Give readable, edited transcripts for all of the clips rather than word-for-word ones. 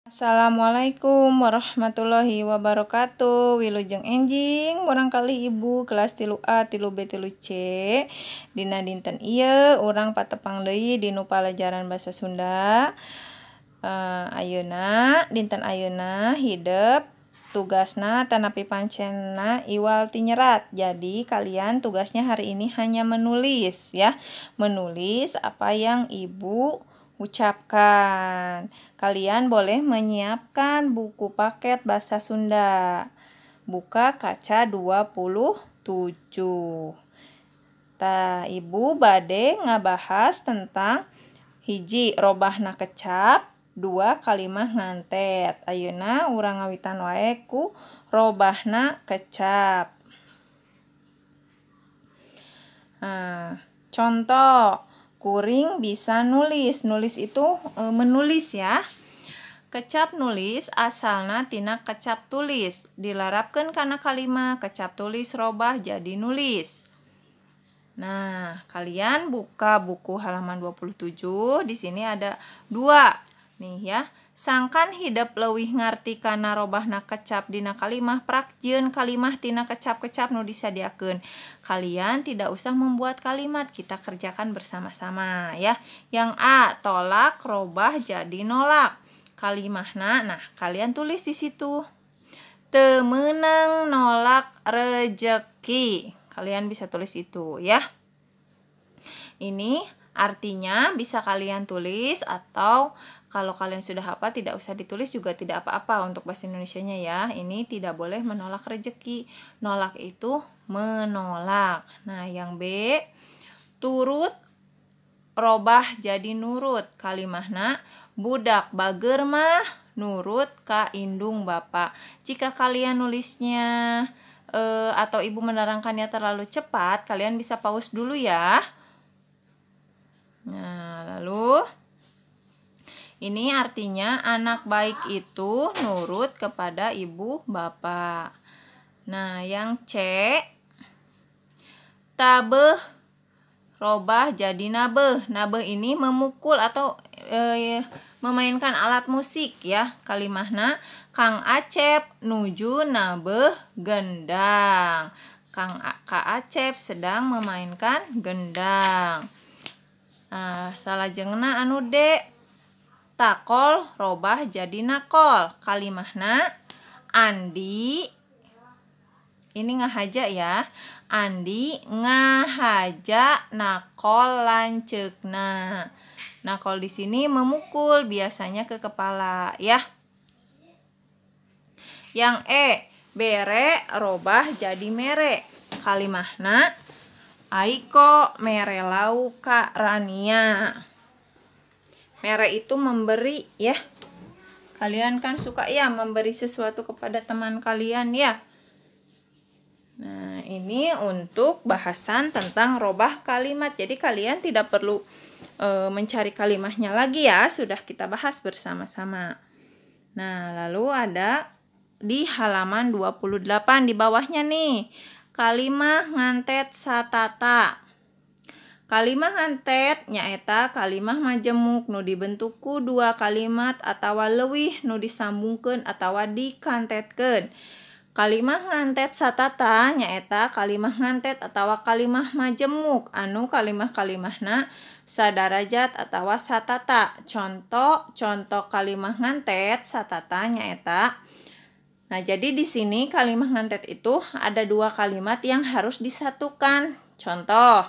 Assalamualaikum warahmatullahi wabarakatuh. Wilujeng enjing barangkali ibu kelas 3A 3B 3C dina dinten ieu urang patepang deui dinu palajaran basa Sunda. Dinten ayeuna hideup tugasna tanapi pancena iwal tinyerat. Jadi kalian tugasnya hari ini hanya menulis ya. Menulis apa yang ibu ucapkan. Kalian boleh menyiapkan buku paket bahasa Sunda. Buka kaca 27. Ibu bade ngabahas tentang hiji robahna kecap, 2 kalimah ngantet. Ayeuna urang ngawitan wae ku robahna kecap. Contoh, kuring bisa nulis. Nulis itu menulis ya. Kecap nulis asalna tina kecap tulis. Dilarapkeun kana kalimah kecap tulis robah jadi nulis. Nah, kalian buka buku halaman 27. Di sini ada 2. Nih ya. Sangkan hidup leuwih ngarti kana robahna kecap dina kalimah prakjeun kalimah tina kecap-kecap nu disadiakeun. Kalian tidak usah membuat kalimat, kita kerjakan bersama-sama ya. Yang A, tolak robah jadi nolak. Kalimahna, nah kalian tulis di situ. Teu meunang nolak rejeki. Kalian bisa tulis itu ya. Ini artinya bisa kalian tulis atau kalau kalian sudah hafal tidak usah ditulis juga tidak apa-apa untuk bahasa Indonesianya ya. Ini tidak boleh menolak rejeki. Nolak itu menolak. Nah, yang B, turut robah jadi nurut. Kalimahna budak bager mah nurut ka indung bapa. Jika kalian nulisnya atau ibu menerangkannya terlalu cepat, kalian bisa pause dulu ya. Nah, lalu ini artinya anak baik itu nurut kepada ibu bapak. Nah, yang C, tabeh robah jadi nabeh. Nabeh ini memukul atau memainkan alat musik ya. Kalimahna Kang Acep nuju nabeh gendang. Kak Acep sedang memainkan gendang. Salajengna anu D, takol robah jadi nakol. Kalimahna Andi ini ngahaja ya. Andi ngahaja nakol lanceukna. Nakol di sini memukul biasanya ke kepala ya. Yang E, bere robah jadi mere. Kalimahna Aiko mere lau ka Rania. Mere itu memberi ya. Kalian kan suka ya memberi sesuatu kepada teman kalian ya. Nah, ini untuk bahasan tentang robah kalimat. Jadi kalian tidak perlu mencari kalimatnya lagi ya. Sudah kita bahas bersama-sama. Nah, lalu ada di halaman 28 di bawahnya nih. Kalimah ngantet satata. Kalimah ngantet nyaeta kalimah majemuk nu dibentuk ku 2 kalimat atawa leuwih nu disambungkeun atawa dikantetkeun. Kalimah ngantet satata nyaeta kalimah ngantet atawa kalimah majemuk anu kalimah-kalimahna sadarajat atawa satata. Contoh kalimah ngantet satata nyaeta. Nah, jadi di sini kalimah ngantet itu ada 2 kalimat yang harus disatukan. Contoh,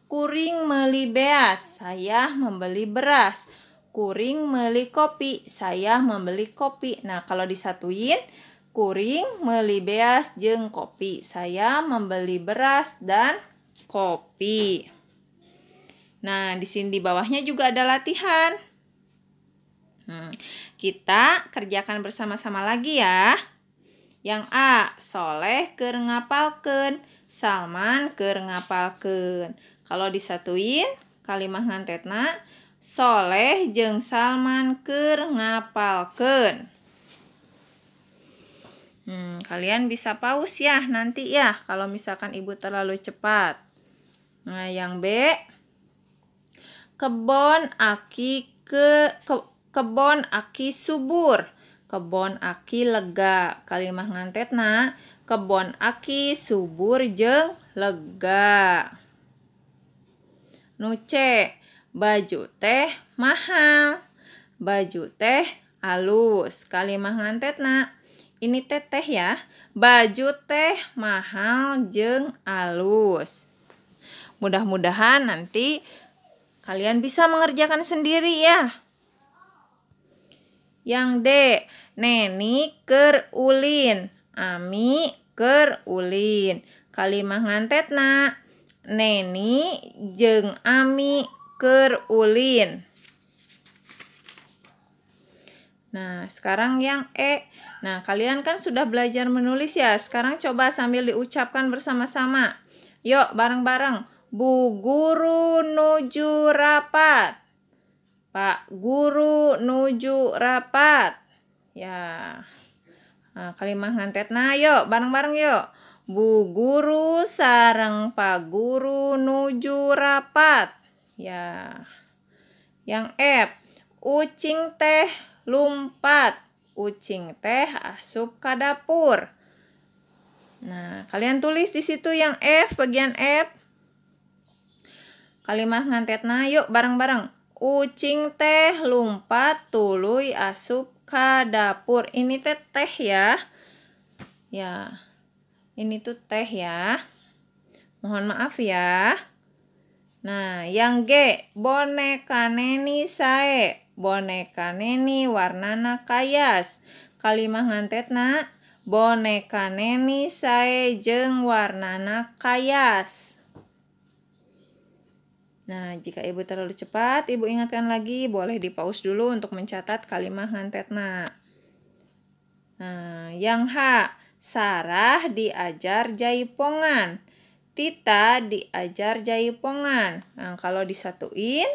kuring meuli beas, saya membeli beras. Kuring meuli kopi, saya membeli kopi. Nah, kalau disatuin, kuring meuli beas jeung kopi, saya membeli beras dan kopi. Nah, di sini di bawahnya juga ada latihan. Kita kerjakan bersama-sama lagi ya. Yang A, Soleh keur ngapalkeun, Salman keur ngapalkeun. Kalau disatuin kalimah ngantetna Soleh jeung Salman keur ngapalkeun. Kalian bisa pause ya nanti ya kalau misalkan ibu terlalu cepat. Nah, yang B, kebon aki subur. kebon aki lega. Kalimah ngantetna kebon aki subur jeung lega. Nu C, baju teh mahal. Baju teh alus. Kalimah ngantetna ini teh ya. Baju teh mahal jeung alus. Mudah-mudahan nanti kalian bisa mengerjakan sendiri ya. Yang D, Neni keur ulin. Ami keur ulin. Kalimah ngantetna Neni jeung Ami keur ulin. Nah, sekarang yang E. Nah, kalian kan sudah belajar menulis ya. Sekarang coba sambil diucapkan bersama-sama. Yuk, bareng-bareng. Bu guru nuju rapat. Pak guru nuju rapat. Ya. Nah, kalimah ngantetna yuk, bareng-bareng yuk. Bu guru sareng Pak guru nuju rapat. Ya. Yang F. Ucing teh lumpat. Ucing teh asup ka dapur. Nah, kalian tulis di situ yang F, bagian F. Kalimah ngantetna yuk bareng-bareng. Ucing teh lumpat tuluy asup ka dapur. Ini teh ya. Ya. Ini tuh teh ya. Mohon maaf ya. Nah, yang G, boneka Neni sae. Boneka Neni warnana kayas. Kalimah ngantetna boneka Neni sae jeung warnana kayas. Nah, jika ibu terlalu cepat, ibu ingatkan lagi, boleh di-pause dulu untuk mencatat kalimah ngantetna. Nah, yang H, Sarah diajar jaipongan. Tita diajar jaipongan. Nah, kalau disatuin,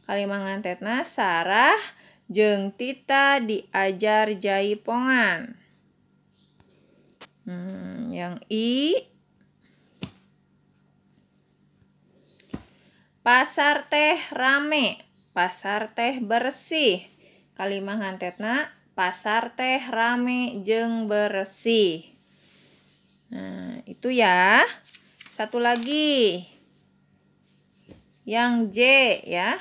kalimah ngantetna Sarah jeung Tita diajar jaipongan. Yang I, pasar teh rame. Pasar teh bersih. Kalimah ngantetna pasar teh rame jeung bersih. Nah, itu ya. Satu lagi. Yang J ya.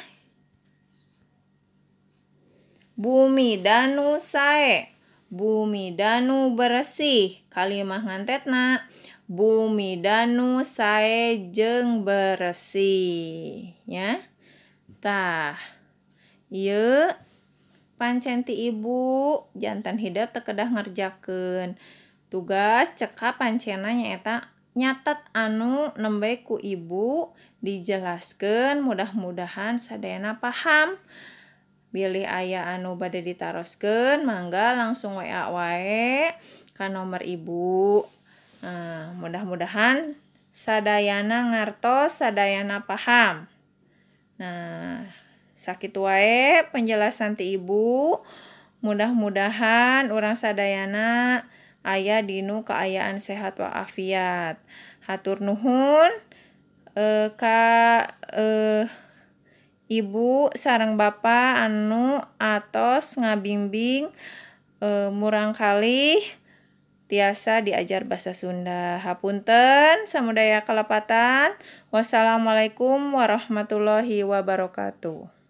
Bumi danu sae. Bumi danu bersih. Kalimah ngantetna bumi danu sae jeung bersih ya. Tah. Ieu pancen ti ibu jantan hidup teu kedah ngerjakeun. Tugas ceka pancena nyaeta nyatet anu nembe ku ibu dijelaskeun, mudah-mudahan sadayana paham. Bilih aya anu bade ditaroskeun, mangga langsung WA wae ka nomor ibu. Nah, mudah-mudahan sadayana ngartos, sadayana paham. Nah, sakitu wae penjelasan ti ibu. Mudah-mudahan urang sadayana aya dinu kaayaan sehat walafiat. Hatur nuhun ka ibu sareng bapak anu atos ngabimbing murang kalih tiasa diajar basa Sunda. Hapunten samudaya kalepatan. Wassalamualaikum warahmatullahi wabarakatuh.